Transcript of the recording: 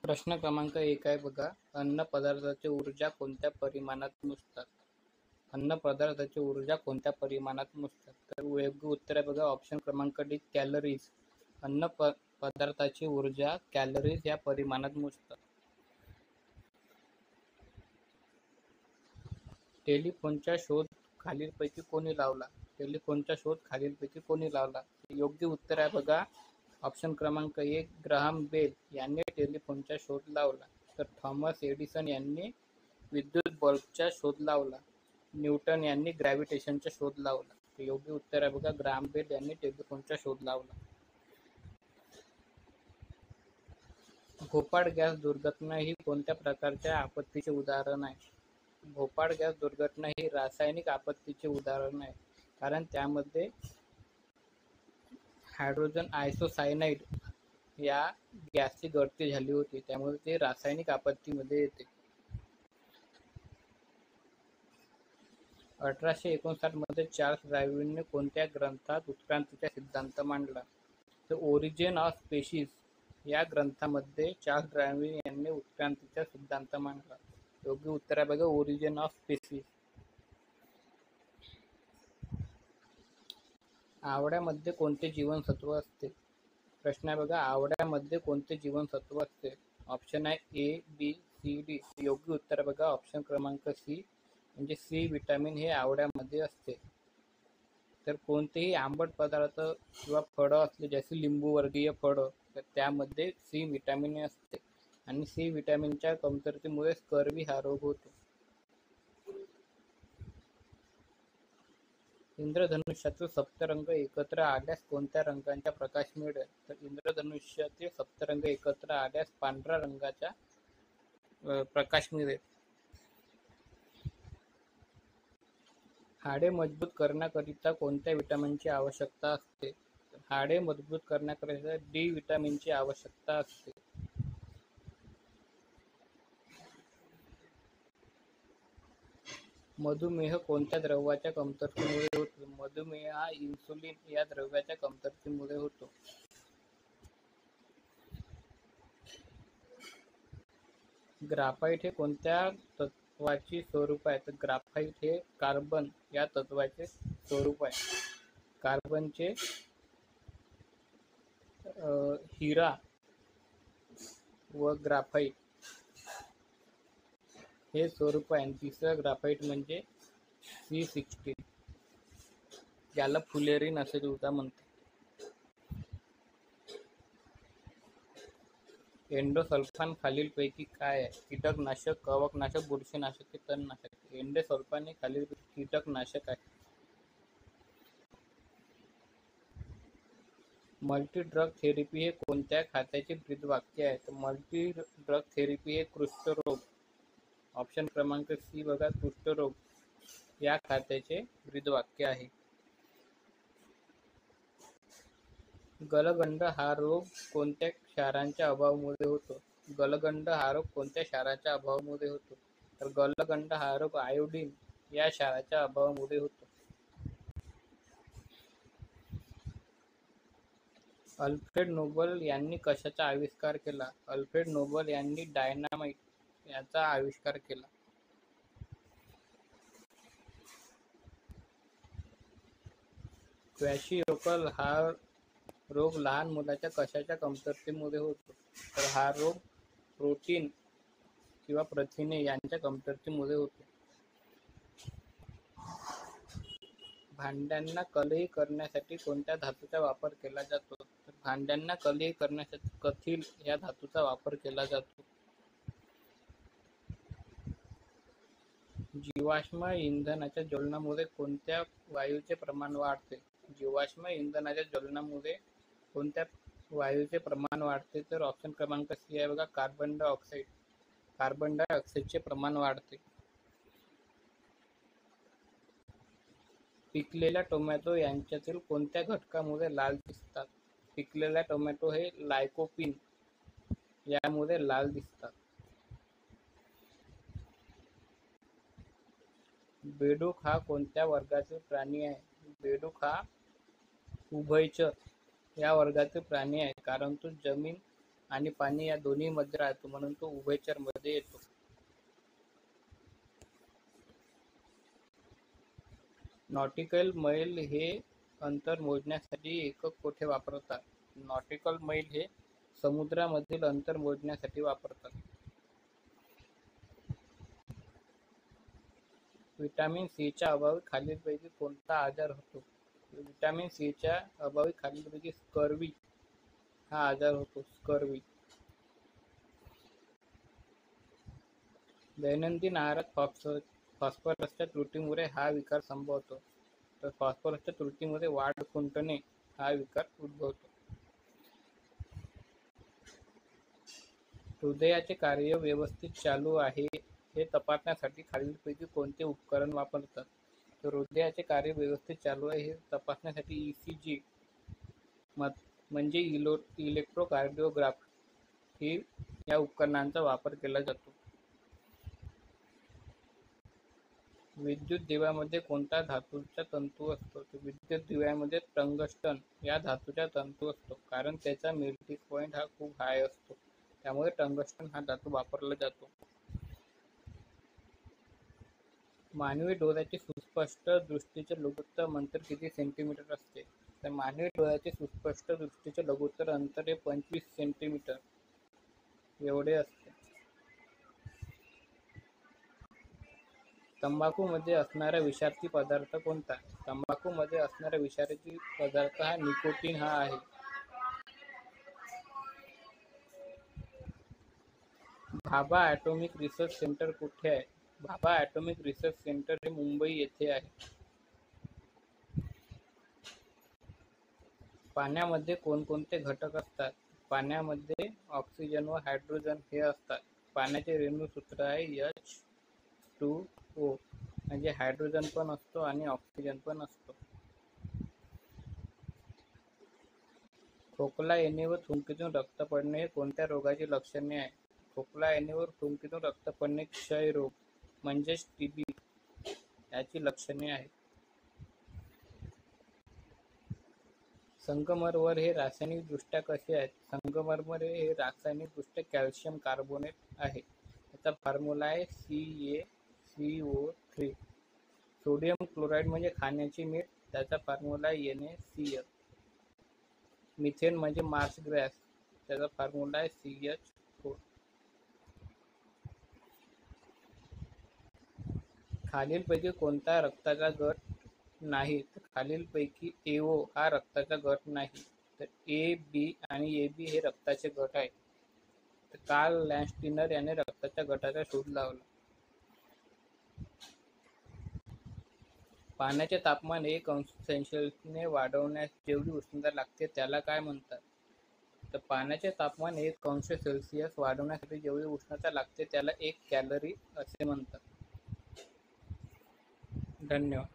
प्रश्न क्रमांक 1 आहे बघा. अन्न पदार्थाची ऊर्जा कोणत्या परिमाणात मोजतात? अन्न पदार्थाची ऊर्जा कोणत्या परिमाणात मोजतात? तर योग्य उत्तर आहे बघा ऑप्शन क्रमांक डी, कॅलरीज. अन्न पदार्थाची ऊर्जा कॅलरीज या परिमाणात मोजतात. टेलिफोनचा शोध खालीलपैकी कोणी लावला? टेलिफोनचा शोध खालीलपैकी कोणी लावला? योग्य उत्तर आहे बघा ऑप्शन क्रमांक 1, ग्राहम बेल यांनी टेलिफोनचा शोध लावला. तर थॉमस एडिसन यांनी विद्युत बल्बचा शोध लावला. न्यूटन यांनी ग्रॅव्हिटेशनचा शोध लावला. योग्य उत्तर आहे बघा ग्राहम बेल यांनी टेलिफोनचा शोध लावला. भोपाळ गॅस दुर्घटना ही कोणत्या प्रकारच्या आपत्तीचे उदाहरण आहे? भोपाळ गॅस दुर्घटना ही रासायनिक आपत्तीचे उदाहरण आहे, कारण त्यामध्ये हायड्रोजन आयसोसायनाइड या गॅसची गळती झाली होती, त्यामुळे ते रासायनिक आपत्तीमध्ये येते. 1859 मध्ये चार्ल्स डार्विनने कोणत्या ग्रंथात उत्क्रांतीचा सिद्धांत मांडला? तर ओरिजिन ऑफ स्पेशीज या ग्रंथामध्ये चार्ल्स डार्विन यांनी उत्क्रांतीचा सिद्धांत मांडला. योग्य उत्तर आहे बघा ओरिजिन ऑफ स्पेशीज. आवळ्यामध्ये कोणते जीवनसत्व असते? प्रश्न आहे बघा आवळ्यामध्ये कोणते जीवनसत्व असते? ऑप्शन आहे ए, बी, सी, डी. योग्य उत्तर आहे बघा ऑप्शन क्रमांक सी, म्हणजे सी विटॅमिन हे आवळ्यामध्ये असते. तर कोणतेही आंबट पदार्थ किंवा फळं असले, जसे लिंबू वर्गीय फळं, तर त्यामध्ये सी विटॅमिन असते आणि सी विटॅमिनच्या कमतरतेमुळे स्कर्वी हा रोग होतो. इंद्रधनुष्यातील सप्तरंग एकत्र आल्यास कोणत्या रंगाचा प्रकाश मिळेल? तर इंद्रधनुष्यातील सप्तरंग एकत्र आल्यास पांढऱ्या रंगाचा प्रकाश मिळेल. हाडे मजबूत करण्याकरिता कोणत्या विटॅमिनची आवश्यकता असते? हाडे मजबूत करण्याकरिता डी विटॅमिनची आवश्यकता असते. मधुमेह कोणत्या द्रव्याच्या कमतरतेमुळे होतो? मधुमेह हा इन्सुलिन या द्रव्याच्या कमतरतेमुळे होतो. ग्राफाइट हे कोणत्या तत्वाचे स्वरूप आहे? तर ग्राफाइट हे कार्बन या तत्वाचे स्वरूप आहे. कार्बनचे हिरा व ग्राफाइट हे स्वरूप आहे. तिसरं ग्राफाइट म्हणजे C16, ज्याला फुलेरिन असे सुद्धा म्हणतात. एंडोसल्फान खालीलपैकी काय आहे? कीटकनाशक, कवकनाशक, बुरशीनाशक, तणनाशक. एंडोसल्फान हे खालीलपैकी कीटकनाशक आहे. मल्टी ड्रग थेरपी हे कोणत्या खात्याचे ब्रीदवाक्य आहे? तर मल्टी ड्रग थेरपी हे कुष्ठरोग, ऑप्शन क्रमांक सी बघा कुष्ठरोग या खात्याचे ब्रीदवाक्य आहे. गलगंड हा रोग कोणत्या क्षाराच्या अभावामुळे होतो? गलगंड हा रोग कोणत्या क्षाराच्या अभावामुळे होतो? तर गलगंड हा रोग आयोडीन या क्षाराच्या अभावामुळे होतो. अल्फ्रेड नोबल यांनी कशाचा आविष्कार केला? अल्फ्रेड नोबल यांनी डायनामाइट याचा आविष्कार केला. क्वॅशियोकल हा रोग लहान मुलाच्या कशाच्या कमतरतेमुळे होतो? तर हा रोग प्रोटीन किंवा प्रथिने यांच्या कमतरतेमुळे होतो. भांड्यांना कलई करण्यासाठी कोणत्या धातूचा वापर केला जातो? तर भांड्यांना कलई करण्यासाठी कथील या धातूचा वापर केला जातो. जीवाश्म इंधनाच्या ज्वलनामुळे कोणत्या वायूचे प्रमाण वाढते? जीवाश्म इंधनाच्या ज्वलनामुळे कोणत्या वायूचे प्रमाण वाढते? तर ऑप्शन क्रमांक सी आहे बघा कार्बन डायऑक्साईड. कार्बन डायऑक्साईडचे प्रमाण वाढते. पिकलेल्या टोमॅटो यांच्यातील कोणत्या घटकामुळे लाल दिसतात? पिकलेल्या टोमॅटो हे लायकोपीन यामुळे लाल दिसतात. बेडूक हा कोणत्या वर्गातील प्राणी आहे? बेडूक हा उभयचर या वर्गातील प्राणी आहे, कारण तो जमीन आणि पाणी या दोन्ही मध्ये राहतो, म्हणून तो उभयचर मध्ये येतो. नॉटिकल मैल हे अंतर मोजण्यासाठी एकक कोठे वापरतात? नॉटिकल मैल हे समुद्रामधील अंतर मोजण्यासाठी वापरतात. विटॅमिन सीच्या अभावी खालीलपैकी कोणता आजार होतो? विटॅमिन सीच्या अभावी खालीलपैकी स्कर्वी हा आजार होतो. स्कर्वी. दैनंदिन आहारात फॉस्फरसच्या त्रुटीमुळे हा विकार संभवतो. तर फॉस्फरसच्या त्रुटीमुळे वाढ खुंटणे हा विकार उद्भवतो. हृदयाचे कार्य व्यवस्थित चालू आहे हे तपासण्यासाठी खालीलपैकी कोणते उपकरण वापरतात? तर हृदयाचे कार्य व्यवस्थित चालू आहे हे तपासण्यासाठी ईसीजी म्हणजे इलेक्ट्रोकार्डिओग्राफी या उपकरणांचा वापर केला जातो. विद्युत दिव्यामध्ये कोणत्या धातूचा तंतू असतो? तर विद्युत दिव्यामध्ये टंगस्टन या धातूचा तंतू असतो, कारण त्याचा मेल्टिंग पॉइंट हा खूप हाय असतो, त्यामुळे टंगस्टन हा धातू वापरला जातो. मानवी डोळ्याचे सुस्पष्ट दृष्टीचे लघुत्तर अंतर किती सेंटीमीटर असते? तर मानवी डोळ्याचे सुस्पष्ट दृष्टीचे लघुत्तर अंतर हे 25 सेंटीमीटर एवढे असते. तंबाखूमध्ये असणारा विषारी पदार्थ कोणता? तंबाखूमध्ये असणारा विषारी पदार्थ हा निकोटीन हा आहे. भाभा ॲटॉमिक रिसर्च सेंटर कुठे आहे? भाभा ॲटॉमिक रिसर्च सेंटर हे मुंबई येथे आहे. पाण्यामध्ये कोणकोणते घटक असतात? पाण्यामध्ये ऑक्सिजन व हायड्रोजन हे असतात. पाण्याचे रेणू सूत्र आहे H2O, म्हणजे हायड्रोजन पण असतो आणि ऑक्सिजन पण असतो. खोकला येणे व थुंकीतून रक्त पडणे हे कोणत्या रोगाची लक्षणे आहे? खोकला येणे व थुंकीतून रक्त पडणे क्षयरोग म्हणजेच टीबी याची लक्षणे आहेत. संगमरवर हे रासायनिक दृष्ट्या कसे आहेत? संगमरवर हे रासायनिक दृष्ट्या कॅल्शियम कार्बोनेट आहे. त्याचा फॉर्म्युला आहे CaCO3. सोडियम क्लोराईड म्हणजे खाण्याची मीठ, त्याचा फॉर्म्युला आहे NaCl. मिथेन म्हणजे मार्स गॅस, त्याचा फॉर्म्युला आहे CH4. खालीलपैकी कोणता रक्ताचा गट नाही? तर खालीलपैकी AO हा रक्ताचा गट नाही. तर A, B आणि AB हे रक्ताचे गट आहेत. तर कार्ल लँडस्टीनर याने रक्ताच्या गटाचा शोध लावला. पाण्याचे तापमान 1°C वाढवण्यास जेवढी उष्णता लागते त्याला काय म्हणतात? तर पाण्याचे तापमान 1°C वाढवण्यासाठी जेवढी उष्णता लागते त्याला 1 कॅलरी असे म्हणतात. धन्यवाद.